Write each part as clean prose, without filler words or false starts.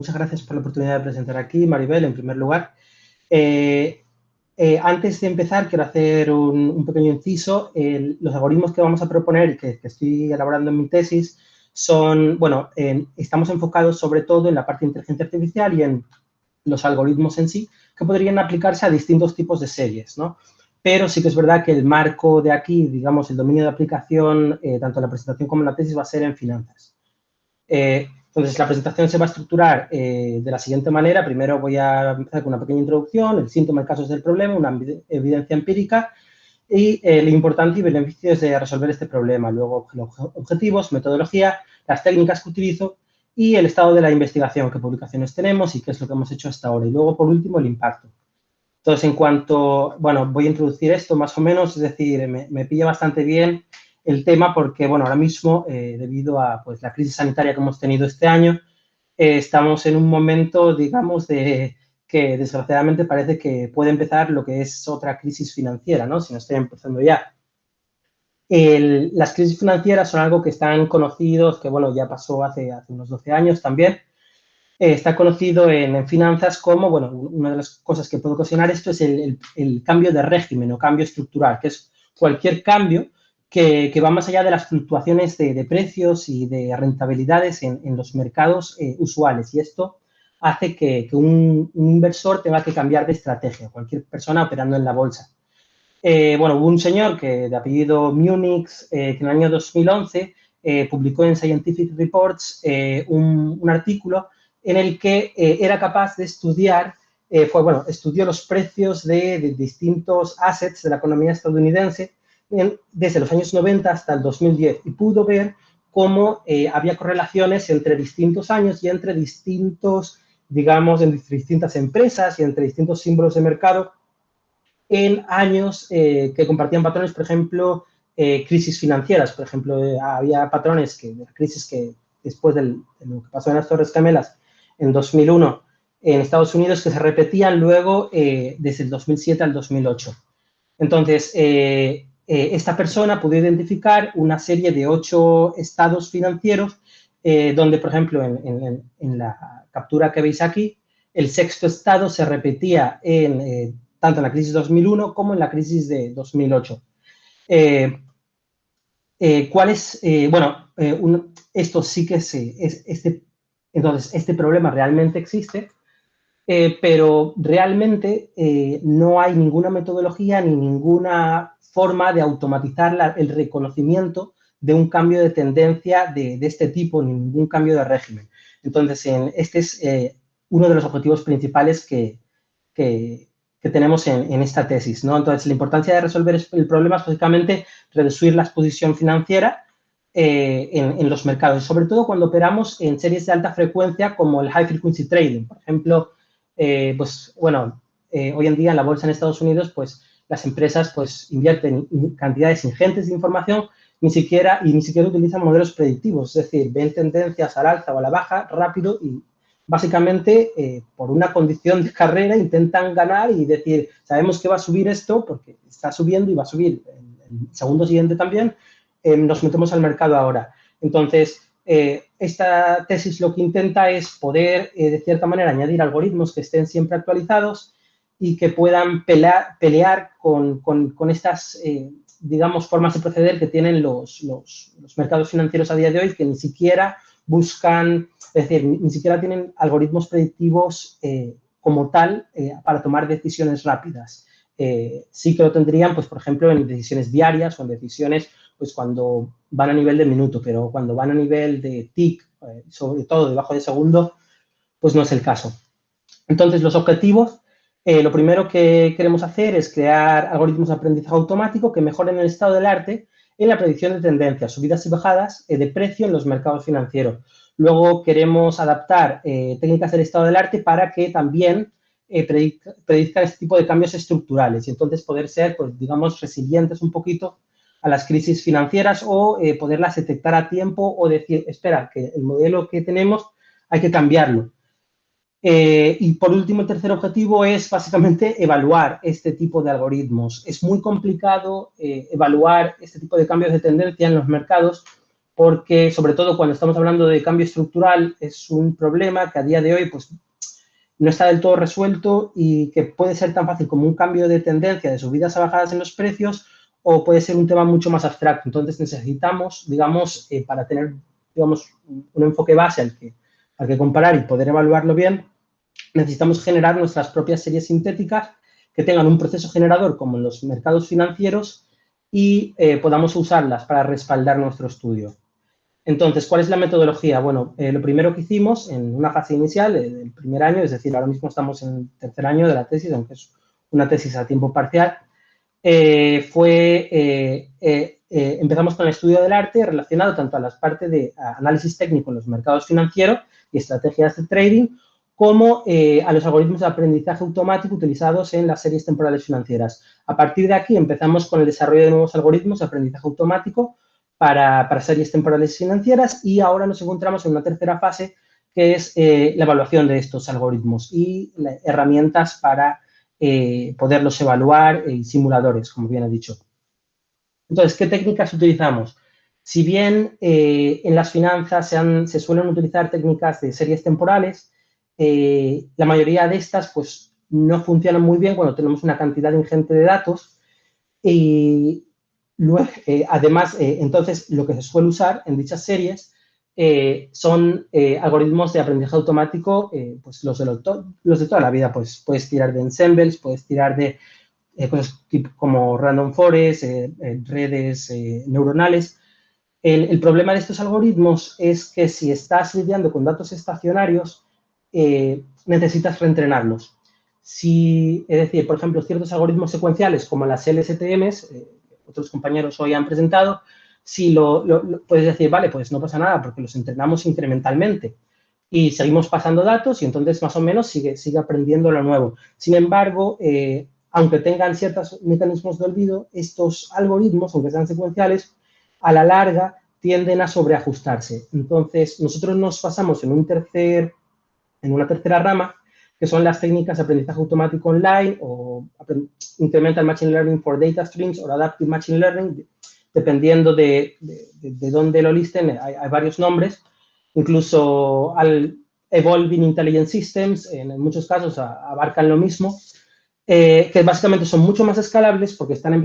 Muchas gracias por la oportunidad de presentar aquí, Maribel, en primer lugar. Antes de empezar, quiero hacer un pequeño inciso. Los algoritmos que vamos a proponer y que estoy elaborando en mi tesis son, bueno, estamos enfocados sobre todo en la parte de inteligencia artificial y en los algoritmos en sí, que podrían aplicarse a distintos tipos de series, ¿no? Pero sí que es verdad que el marco de aquí, digamos, el dominio de aplicación, tanto en la presentación como en la tesis, va a ser en finanzas. Entonces, la presentación se va a estructurar de la siguiente manera. Primero voy a empezar con una pequeña introducción, el síntoma y casos del problema, una evidencia empírica y lo importante y beneficios de resolver este problema. Luego, los objetivos, metodología, las técnicas que utilizo y el estado de la investigación, qué publicaciones tenemos y qué es lo que hemos hecho hasta ahora. Y luego, por último, el impacto. Entonces, en cuanto, bueno, voy a introducir esto más o menos, es decir, me pilla bastante bien el tema porque, bueno, ahora mismo, debido a pues, la crisis sanitaria que hemos tenido este año, estamos en un momento, digamos, de que desgraciadamente parece que puede empezar lo que es otra crisis financiera, ¿no? Si no estoy empezando ya. Las crisis financieras son algo que están conocidos, que, bueno, ya pasó hace unos 12 años también. Está conocido en finanzas como, bueno, una de las cosas que puede ocasionar esto es el cambio de régimen o cambio estructural, que es cualquier cambio que va más allá de las fluctuaciones de precios y de rentabilidades en los mercados usuales. Y esto hace que un inversor tenga que cambiar de estrategia, cualquier persona operando en la bolsa. Bueno, hubo un señor de apellido Munich que en el año 2011 publicó en Scientific Reports un artículo en el que era capaz de estudiar, estudió los precios de distintos assets de la economía estadounidense desde los años 90 hasta el 2010 y pudo ver cómo había correlaciones entre distintos años y entre distintos, digamos, entre distintas empresas y entre distintos símbolos de mercado en años que compartían patrones, por ejemplo, crisis financieras. Por ejemplo, había patrones de la crisis que después de lo que pasó en las Torres Gemelas en 2001 en Estados Unidos que se repetían luego desde el 2007 al 2008. Entonces, esta persona pudo identificar una serie de 8 estados financieros donde, por ejemplo, en la captura que veis aquí, el sexto estado se repetía tanto en la crisis de 2001 como en la crisis de 2008. Esto sí que entonces, este problema realmente existe, pero realmente no hay ninguna metodología ni ninguna forma de automatizar el reconocimiento de un cambio de tendencia de este tipo, ni ningún cambio de régimen. Entonces, este es uno de los objetivos principales que tenemos en esta tesis, ¿no? Entonces, la importancia de resolver el problema es básicamente reducir la exposición financiera en los mercados, sobre todo cuando operamos en series de alta frecuencia como el high frequency trading. Por ejemplo, hoy en día en la bolsa en Estados Unidos, pues las empresas pues invierten cantidades ingentes de información ni siquiera utilizan modelos predictivos, es decir, ven tendencias al alza o a la baja rápido y básicamente por una condición de carrera intentan ganar y decir, sabemos que va a subir esto porque está subiendo y va a subir el segundo siguiente también, nos metemos al mercado ahora. Entonces, esta tesis lo que intenta es poder, de cierta manera, añadir algoritmos que estén siempre actualizados y que puedan pelear con estas, digamos, formas de proceder que tienen los mercados financieros a día de hoy, que ni siquiera buscan, es decir, ni siquiera tienen algoritmos predictivos como tal para tomar decisiones rápidas. Sí que lo tendrían, pues, por ejemplo, en decisiones diarias o en decisiones pues cuando van a nivel de minuto, pero cuando van a nivel de TIC, sobre todo debajo de segundo, pues no es el caso. Entonces, los objetivos, lo primero que queremos hacer es crear algoritmos de aprendizaje automático que mejoren el estado del arte en la predicción de tendencias, subidas y bajadas de precio en los mercados financieros. Luego queremos adaptar técnicas del estado del arte para que también predizcan este tipo de cambios estructurales y entonces poder ser, pues, digamos, resilientes un poquito a las crisis financieras o poderlas detectar a tiempo o decir, espera, que el modelo que tenemos hay que cambiarlo. Y por último, el tercer objetivo es básicamente evaluar este tipo de algoritmos. Es muy complicado evaluar este tipo de cambios de tendencia en los mercados porque sobre todo cuando estamos hablando de cambio estructural es un problema que a día de hoy pues no está del todo resuelto y que puede ser tan fácil como un cambio de tendencia de subidas a bajadas en los precios o puede ser un tema mucho más abstracto. Entonces necesitamos, digamos, para tener, digamos, un enfoque base al que comparar y poder evaluarlo bien, necesitamos generar nuestras propias series sintéticas que tengan un proceso generador como en los mercados financieros y podamos usarlas para respaldar nuestro estudio. Entonces, ¿cuál es la metodología? Bueno, lo primero que hicimos en una fase inicial del primer año, es decir, ahora mismo estamos en el tercer año de la tesis, aunque es una tesis a tiempo parcial, empezamos con el estudio del arte relacionado tanto a las partes de análisis técnico en los mercados financieros y estrategias de trading, como a los algoritmos de aprendizaje automático utilizados en las series temporales financieras. A partir de aquí empezamos con el desarrollo de nuevos algoritmos de aprendizaje automático para series temporales financieras y ahora nos encontramos en una tercera fase que es la evaluación de estos algoritmos y herramientas para poderlos evaluar y simuladores, como bien he dicho. Entonces, ¿qué técnicas utilizamos? Si bien en las finanzas se suelen utilizar técnicas de series temporales, la mayoría de estas pues no funcionan muy bien cuando tenemos una cantidad ingente de datos y luego, además, entonces, lo que se suele usar en dichas series son algoritmos de aprendizaje automático, pues los de toda la vida, pues puedes tirar de ensembles, puedes tirar de cosas como random forest, redes neuronales. El problema de estos algoritmos es que si estás lidiando con datos estacionarios, necesitas reentrenarlos. Es decir, por ejemplo, ciertos algoritmos secuenciales como las LSTMs, otros compañeros hoy han presentado, si puedes decir, vale, pues no pasa nada porque los entrenamos incrementalmente y seguimos pasando datos y entonces más o menos sigue aprendiendo lo nuevo. Sin embargo, aunque tengan ciertos mecanismos de olvido, estos algoritmos, aunque sean secuenciales, a la larga tienden a sobreajustarse. Entonces, nosotros nos basamos en una tercera rama, que son las técnicas de aprendizaje automático online o Incremental Machine Learning for Data Streams o Adaptive Machine Learning, dependiendo de dónde lo listen, hay varios nombres. Incluso Evolving Intelligent Systems, en muchos casos abarcan lo mismo, que básicamente son mucho más escalables porque están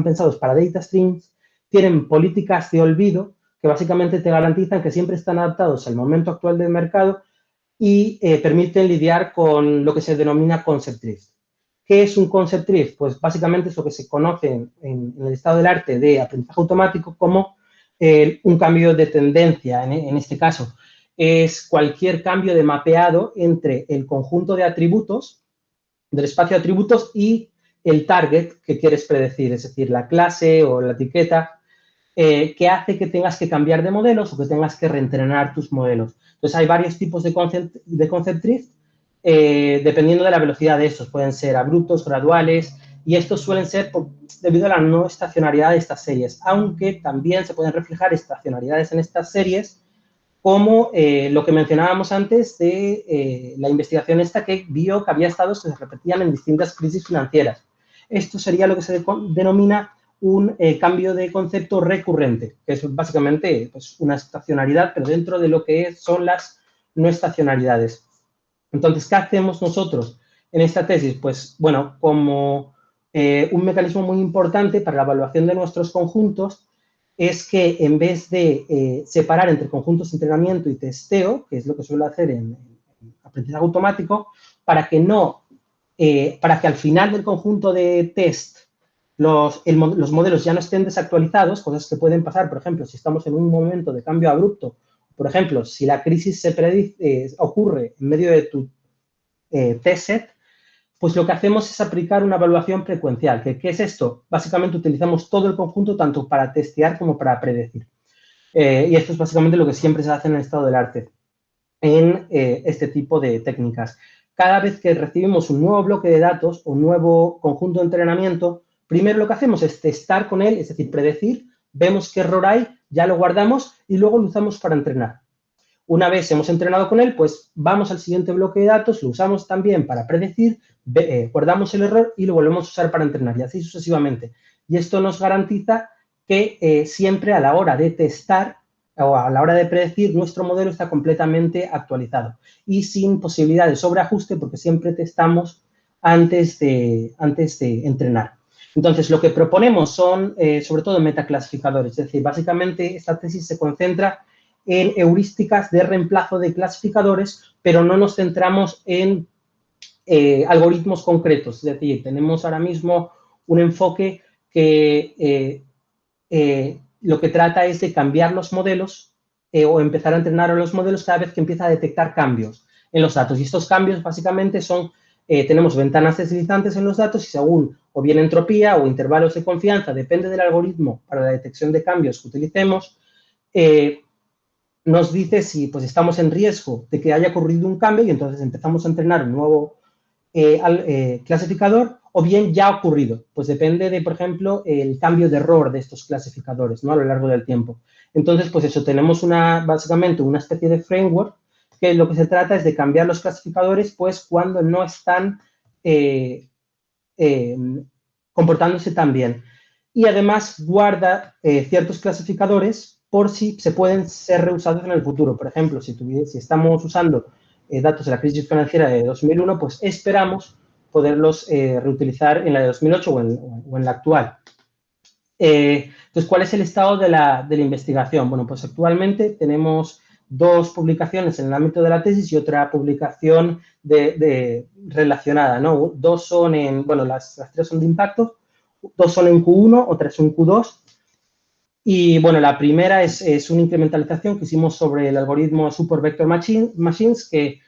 pensados para data streams, tienen políticas de olvido que básicamente te garantizan que siempre están adaptados al momento actual del mercado y permiten lidiar con lo que se denomina concept drift. ¿Qué es un concept drift? Pues básicamente es lo que se conoce en el estado del arte de aprendizaje automático como un cambio de tendencia, en este caso. Es cualquier cambio de mapeado entre el conjunto de atributos, del espacio de atributos y el target que quieres predecir, es decir, la clase o la etiqueta, que hace que tengas que cambiar de modelos o que tengas que reentrenar tus modelos. Entonces, hay varios tipos de concept drift, dependiendo de la velocidad de estos. Pueden ser abruptos, graduales, y estos suelen ser debido a la no estacionalidad de estas series, aunque también se pueden reflejar estacionalidades en estas series, como lo que mencionábamos antes de la investigación esta que vio que había estados que se repetían en distintas crisis financieras. Esto sería lo que se denomina un cambio de concepto recurrente, que es básicamente pues, una estacionalidad, pero dentro de lo que son las no estacionalidades. Entonces, ¿qué hacemos nosotros en esta tesis? Pues, bueno, como un mecanismo muy importante para la evaluación de nuestros conjuntos es que en vez de separar entre conjuntos de entrenamiento y testeo, que es lo que suelo hacer en aprendizaje automático, para que al final del conjunto de test los modelos ya no estén desactualizados, cosas que pueden pasar, por ejemplo, si estamos en un momento de cambio abrupto, por ejemplo, si la crisis ocurre en medio de tu test set, pues lo que hacemos es aplicar una evaluación frecuencial. ¿Qué es esto? Básicamente utilizamos todo el conjunto tanto para testear como para predecir. Y esto es básicamente lo que siempre se hace en el estado del arte, en este tipo de técnicas. Cada vez que recibimos un nuevo bloque de datos o un nuevo conjunto de entrenamiento, primero lo que hacemos es testar con él, es decir, predecir, vemos qué error hay, ya lo guardamos y luego lo usamos para entrenar. Una vez hemos entrenado con él, pues vamos al siguiente bloque de datos, lo usamos también para predecir, guardamos el error y lo volvemos a usar para entrenar y así sucesivamente. Y esto nos garantiza que siempre a la hora de testar o a la hora de predecir, nuestro modelo está completamente actualizado y sin posibilidad de sobreajuste porque siempre testamos antes de entrenar. Entonces, lo que proponemos son, sobre todo, metaclasificadores. Es decir, básicamente, esta tesis se concentra en heurísticas de reemplazo de clasificadores, pero no nos centramos en algoritmos concretos. Es decir, tenemos ahora mismo un enfoque que lo que trata es de cambiar los modelos o empezar a entrenar a los modelos cada vez que empieza a detectar cambios en los datos. Y estos cambios básicamente son, tenemos ventanas deslizantes en los datos y según o bien entropía o intervalos de confianza, depende del algoritmo para la detección de cambios que utilicemos, nos dice si pues, estamos en riesgo de que haya ocurrido un cambio y entonces empezamos a entrenar un nuevo clasificador o bien ya ha ocurrido. Pues depende de, por ejemplo, el cambio de error de estos clasificadores, ¿no? A lo largo del tiempo. Entonces, pues eso, tenemos básicamente una especie de framework que lo que se trata es de cambiar los clasificadores pues cuando no están comportándose tan bien. Y además guarda ciertos clasificadores por si se pueden ser reusados en el futuro. Por ejemplo, si estamos usando datos de la crisis financiera de 2001, pues esperamos poderlos reutilizar en la de 2008 o en la actual. Entonces, ¿cuál es el estado de la investigación? Bueno, pues actualmente tenemos 2 publicaciones en el ámbito de la tesis y otra publicación relacionada, ¿no? 2 son bueno, las 3 son de impacto, 2 son en Q1, otra es en Q2. Y, bueno, la primera es una incrementalización que hicimos sobre el algoritmo Super Vector Machines que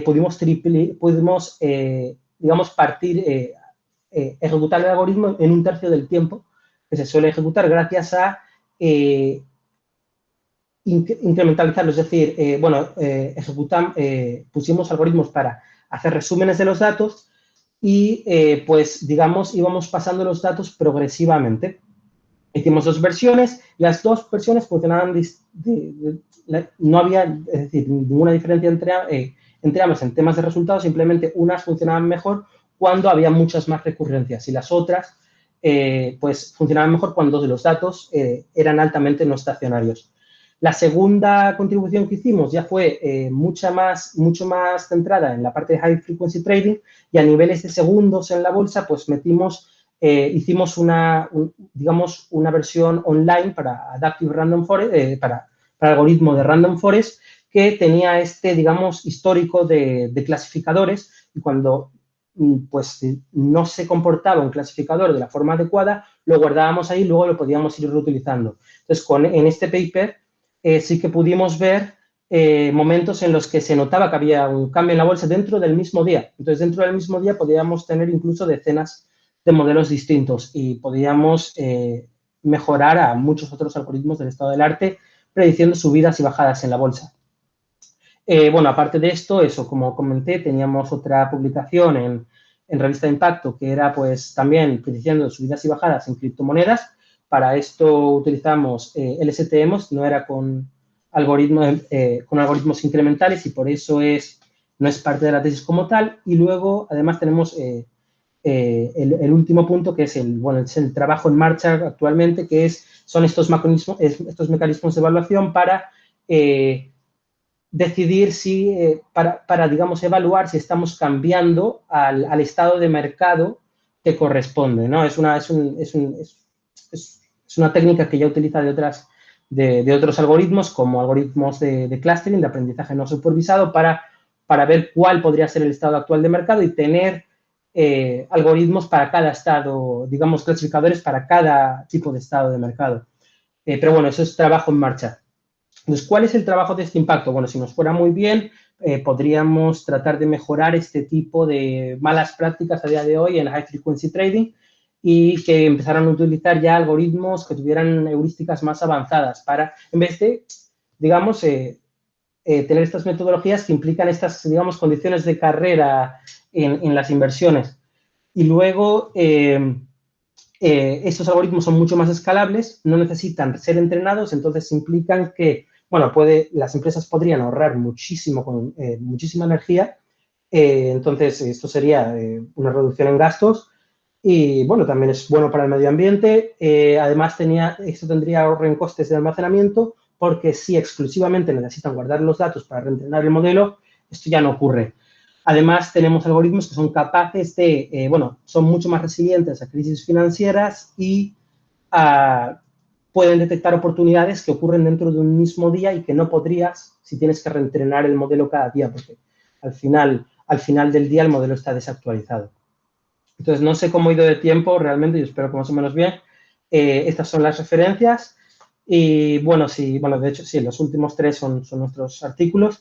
pudimos digamos, ejecutar el algoritmo en 1/3 del tiempo que se suele ejecutar gracias a incrementalizarlo, es decir, bueno, pusimos algoritmos para hacer resúmenes de los datos y, pues, digamos, íbamos pasando los datos progresivamente. Hicimos 2 versiones, las 2 versiones funcionaban, no había, es decir, ninguna diferencia entre ambas en temas de resultados, simplemente unas funcionaban mejor cuando había muchas más recurrencias y las otras, pues, funcionaban mejor cuando los datos eran altamente no estacionarios. La segunda contribución que hicimos ya fue mucho más centrada en la parte de High Frequency Trading y a niveles de segundos en la bolsa, pues hicimos digamos, una versión online para Adaptive Random Forest, para algoritmo de Random Forest, que tenía digamos, histórico de clasificadores y cuando pues no se comportaba un clasificador de la forma adecuada, lo guardábamos ahí y luego lo podíamos ir reutilizando. Entonces, en este paper sí que pudimos ver momentos en los que se notaba que había un cambio en la bolsa dentro del mismo día. Entonces, dentro del mismo día podíamos tener incluso decenas de modelos distintos y podíamos mejorar a muchos otros algoritmos del estado del arte prediciendo subidas y bajadas en la bolsa. Bueno, aparte de esto, eso, como comenté, teníamos otra publicación en Revista de Impacto que era, pues, también prediciendo subidas y bajadas en criptomonedas. Para esto utilizamos LSTMs, no era con algoritmos incrementales y por eso no es parte de la tesis como tal. Y luego, además, tenemos el último punto, que es el trabajo en marcha actualmente, que son estos mecanismos de evaluación para decidir para, digamos, evaluar si estamos cambiando al estado de mercado que corresponde, ¿no? Es una técnica que ya utiliza de otros algoritmos, como algoritmos de clustering, de aprendizaje no supervisado, para ver cuál podría ser el estado actual de mercado y tener algoritmos para cada estado, digamos, clasificadores para cada tipo de estado de mercado. Pero bueno, eso es trabajo en marcha. Entonces, ¿cuál es el trabajo de este impacto? Bueno, si nos fuera muy bien, podríamos tratar de mejorar este tipo de malas prácticas a día de hoy en High Frequency Trading y que empezaran a utilizar ya algoritmos que tuvieran heurísticas más avanzadas para, en vez de, digamos, tener estas metodologías que implican estas, digamos, condiciones de carrera en las inversiones. Y luego, estos algoritmos son mucho más escalables, no necesitan ser entrenados, entonces implican que, bueno, las empresas podrían ahorrar muchísima energía, entonces esto sería una reducción en gastos Y, bueno, también es bueno para el medio ambiente. Además, esto tendría ahorro en costes de almacenamiento, porque si exclusivamente necesitan guardar los datos para reentrenar el modelo, esto ya no ocurre. Además, tenemos algoritmos que son capaces de, bueno, son mucho más resilientes a crisis financieras y pueden detectar oportunidades que ocurren dentro de un mismo día y que no podrías si tienes que reentrenar el modelo cada día, porque al final del día el modelo está desactualizado. Entonces, no sé cómo he ido de tiempo realmente, yo espero que más o menos bien. Estas son las referencias y, bueno, sí, bueno, de hecho, sí, los últimos tres son nuestros artículos.